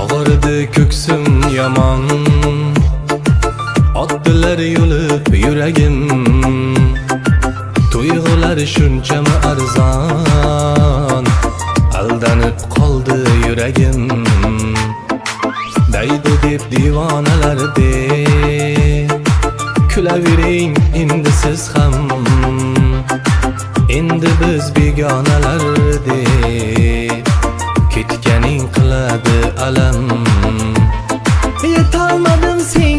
Og'irdi ko'ksim yomon, otdilar yulib yuragim. Tuyg'ular shunchami arzon, aldanib qoldi yuragim. Daydi deb divonalar deb kulavering endi siz ham. Endi biz begonalar deb ketganing qiladi alam. Yetolmadim sen